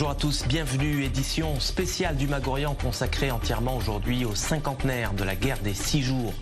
Bonjour à tous, bienvenue, édition spéciale du Mag-Orient consacrée entièrement aujourd'hui au cinquantenaire de la guerre des 6 jours.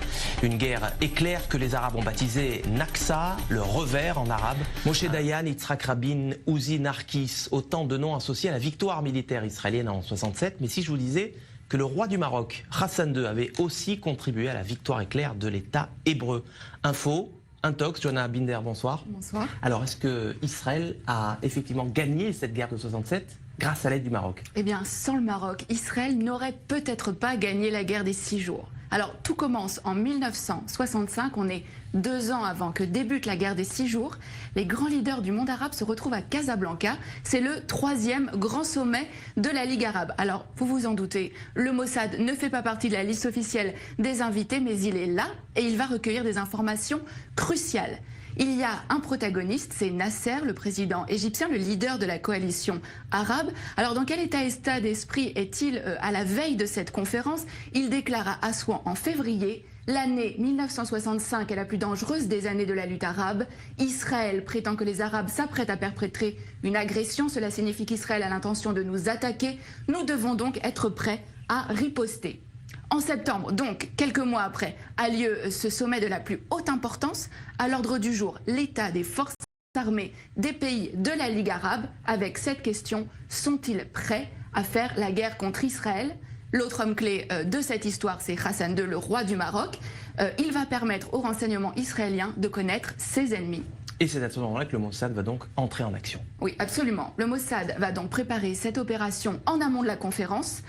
Une guerre éclair que les Arabes ont baptisée Naksa, le revers en arabe. Moshe Dayan, Yitzhak Rabin, Uzi Narkis, autant de noms associés à la victoire militaire israélienne en 67. Mais si je vous disais que le roi du Maroc, Hassan II, avait aussi contribué à la victoire éclair de l'État hébreu. Info, Intox, Johanna Binder, bonsoir. Bonsoir. Alors, est-ce que Israël a effectivement gagné cette guerre de 67 grâce à l'aide du Maroc? Eh bien, sans le Maroc, Israël n'aurait peut-être pas gagné la guerre des 6 jours. Alors, tout commence en 1965, on est 2 ans avant que débute la guerre des 6 jours. Les grands leaders du monde arabe se retrouvent à Casablanca. C'est le 3e grand sommet de la Ligue arabe. Alors, vous vous en doutez, le Mossad ne fait pas partie de la liste officielle des invités, mais il est là et il va recueillir des informations cruciales. Il y a un protagoniste, c'est Nasser, le président égyptien, le leader de la coalition arabe. Alors dans quel état d'esprit est-il à la veille de cette conférence? Il déclare à Assouan en février: l'année 1965 est la plus dangereuse des années de la lutte arabe. Israël prétend que les Arabes s'apprêtent à perpétrer une agression. Cela signifie qu'Israël a l'intention de nous attaquer. Nous devons donc être prêts à riposter. En septembre, donc quelques mois après, a lieu ce sommet de la plus haute importance. À l'ordre du jour, l'état des forces armées des pays de la Ligue arabe, avec cette question: sont-ils prêts à faire la guerre contre Israël? L'autre homme clé de cette histoire, c'est Hassan II, le roi du Maroc. Il va permettre aux renseignements israéliens de connaître ses ennemis. Et c'est à ce moment-là que le Mossad va donc entrer en action. Oui, absolument. Le Mossad va donc préparer cette opération en amont de la conférence.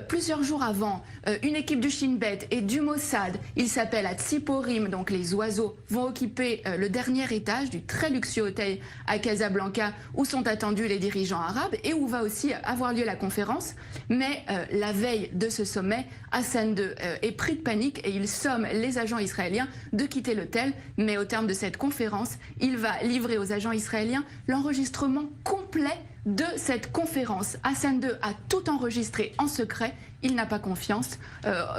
Plusieurs jours avant, une équipe du Shin Bet et du Mossad, il s'appelle à Tsiporim, donc les oiseaux, vont occuper le dernier étage du très luxueux hôtel à Casablanca où sont attendus les dirigeants arabes et où va aussi avoir lieu la conférence. Mais la veille de ce sommet, Hassan II est pris de panique et il somme les agents israéliens de quitter l'hôtel. Mais au terme de cette conférence, il va livrer aux agents israéliens l'enregistrement complet de cette conférence. Hassan II a tout enregistré en secret. Il n'a pas confiance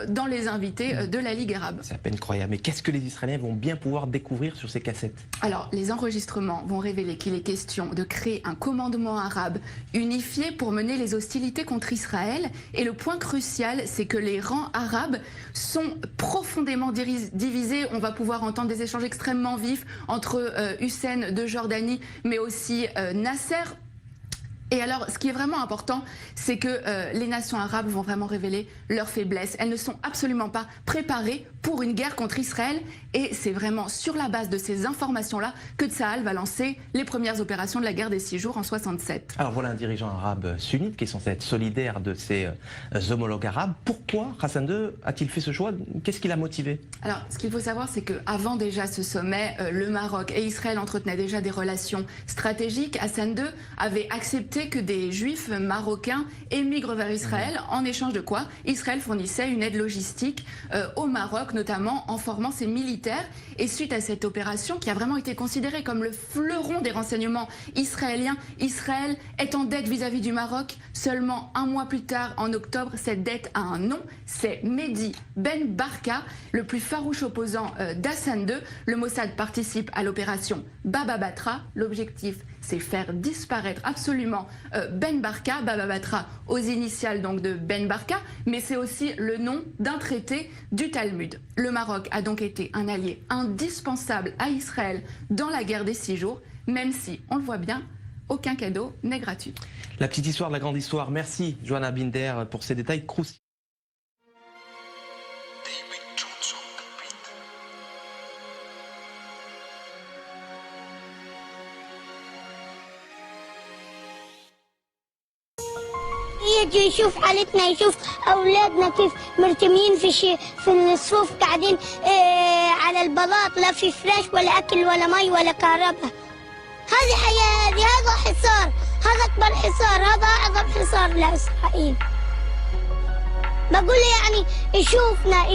dans les invités de la Ligue arabe. C'est à peine croyable. Mais qu'est-ce que les Israéliens vont bien pouvoir découvrir sur ces cassettes? Alors, les enregistrements vont révéler qu'il est question de créer un commandement arabe unifié pour mener les hostilités contre Israël. Et le point crucial, c'est que les rangs arabes sont profondément divisés. On va pouvoir entendre des échanges extrêmement vifs entre Hussein de Jordanie, mais aussi Nasser. Et alors, ce qui est vraiment important, c'est que les nations arabes vont vraiment révéler leurs faiblesses. Elles ne sont absolument pas préparées pour une guerre contre Israël. Et c'est vraiment sur la base de ces informations-là que Tsahal va lancer les premières opérations de la guerre des 6 jours en 67. Alors voilà un dirigeant arabe sunnite qui est censé être solidaire de ses homologues arabes. Pourquoi Hassan II a-t-il fait ce choix? Qu'est-ce qui l'a motivé? Alors, ce qu'il faut savoir, c'est qu'avant déjà ce sommet, le Maroc et Israël entretenaient déjà des relations stratégiques. Hassan II avait accepté que des juifs marocains émigrent vers Israël, en échange de quoi Israël fournissait une aide logistique au Maroc, notamment en formant ses militaires. Et suite à cette opération, qui a vraiment été considérée comme le fleuron des renseignements israéliens, Israël est en dette vis-à-vis du Maroc. Seulement un mois plus tard, en octobre, cette dette a un nom, c'est Mehdi Ben Barka, le plus farouche opposant d'Hassan II. Le Mossad participe à l'opération Baba Batra. L'objectif, c'est faire disparaître absolument Ben Barka, Baba Batra aux initiales donc de Ben Barka, mais c'est aussi le nom d'un traité du Talmud. Le Maroc a donc été un allié indispensable à Israël dans la guerre des 6 jours, même si, on le voit bien, aucun cadeau n'est gratuit. La petite histoire de la grande histoire. Merci Johanna Binder pour ces détails croustillants. يجي يشوف حالتنا، يشوف اولادنا كيف مرتمين في الصفوف قاعدين على البلاط، لا في فراش ولا اكل ولا مي ولا كهرباء. هذه حياه، هذا حصار، هذا اكبر حصار، هذا اعظم حصار لاسرائيل. بقول يعني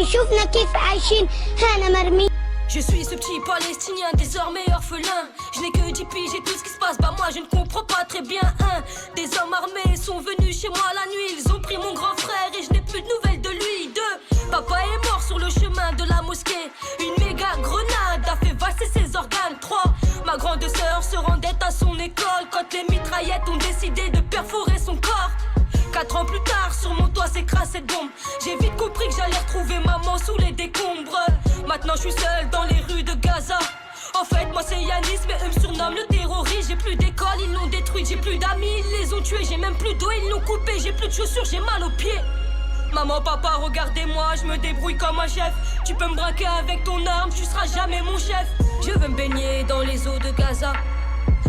يشوفنا كيف عايشين هنا مرميين. Je suis ce petit palestinien désormais orphelin. Je n'ai que 10 piges et tout ce qui se passe, bah moi je ne comprends pas très bien. Des hommes armés sont venus chez moi la nuit. Ils ont pris mon grand frère et je n'ai plus de nouvelles de lui. 2, papa est mort sur le chemin de la mosquée. Une méga grenade a fait valser ses organes. 3, ma grande sœur se rendait à son école quand les mitraillettes ont décidé de perforer son corps. 4 ans plus tard, sur mon toit s'écrase cette bombe. J'ai vite compris que j'allais retrouver maman sous les décombres. Maintenant je suis seul dans les rues de Gaza. En fait moi c'est Yanis mais eux me surnomment le terroriste. J'ai plus d'école, ils l'ont détruite, j'ai plus d'amis, ils les ont tués. J'ai même plus d'eau, ils l'ont coupé, j'ai plus de chaussures, j'ai mal aux pieds. Maman, papa, regardez-moi, je me débrouille comme un chef. Tu peux me braquer avec ton arme, tu seras jamais mon chef. Je veux me baigner dans les eaux de Gaza,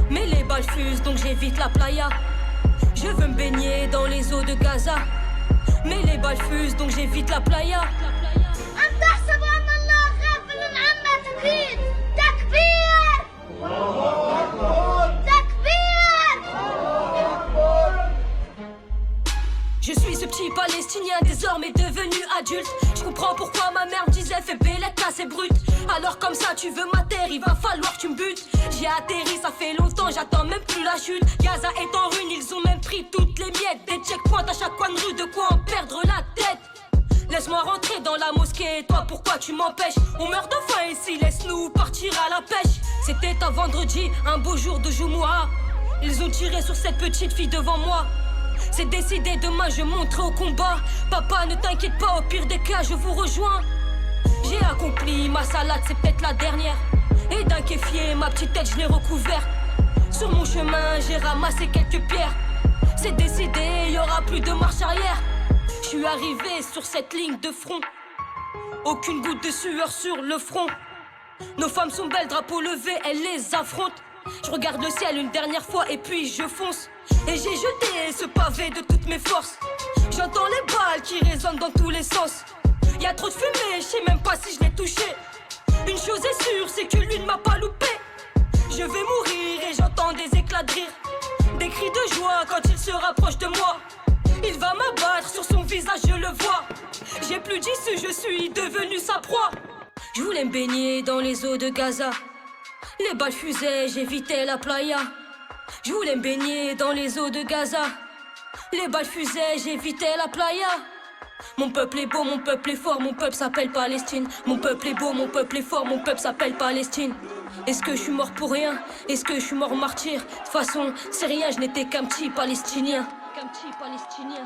mais les balles fusent donc j'évite la playa. Je veux me baigner dans les eaux de Gaza, mais les balles fusent donc j'évite la playa. Je suis ce petit Palestinien désormais devenu adulte. Je comprends pourquoi ma mère me disait fais bellette là c'est brut. Alors comme ça tu veux ma terre, il va falloir que tu me butes. J'ai atterri, ça fait longtemps, j'attends même plus la chute. Gaza est en ruine, ils ont même pris toutes les miettes. Des checkpoints à chaque coin de rue, de quoi en perdre la tête. Laisse-moi rentrer dans la mosquée, toi pourquoi tu m'empêches? On meurt de faim ici, laisse-nous partir à la pêche. C'était un vendredi, un beau jour de Jumu'ah. Ils ont tiré sur cette petite fille devant moi. C'est décidé, demain je monterai au combat. Papa ne t'inquiète pas, au pire des cas je vous rejoins. J'ai accompli ma salade, c'est peut-être la dernière. Et d'un kéfier, ma petite tête je l'ai recouverte. Sur mon chemin j'ai ramassé quelques pierres. C'est décidé, y aura plus de marche arrière. Je suis arrivé sur cette ligne de front. Aucune goutte de sueur sur le front. Nos femmes sont belles, drapeau levé, elles les affrontent. Je regarde le ciel une dernière fois et puis je fonce. Et j'ai jeté ce pavé de toutes mes forces. J'entends les balles qui résonnent dans tous les sens. Y'a trop de fumée, je sais même pas si je l'ai touché. Une chose est sûre, c'est que lui ne m'a pas loupé. Je vais mourir et j'entends des éclats de rire. Des cris de joie quand il se rapproche de moi. Il va m'abattre, sur son visage je le vois. J'ai plus d'issue, je suis devenu sa proie. Je voulais me baigner dans les eaux de Gaza. Les balles fusaient, j'évitais la playa. Je voulais me baigner dans les eaux de Gaza. Les balles fusaient, j'évitais la playa. Mon peuple est beau, mon peuple est fort, mon peuple s'appelle Palestine. Mon peuple est beau, mon peuple est fort, mon peuple s'appelle Palestine. Est-ce que je suis mort pour rien? Est-ce que je suis mort martyr? De toute façon, c'est rien, je n'étais qu'un petit Palestinien. Qu'un petit Palestinien.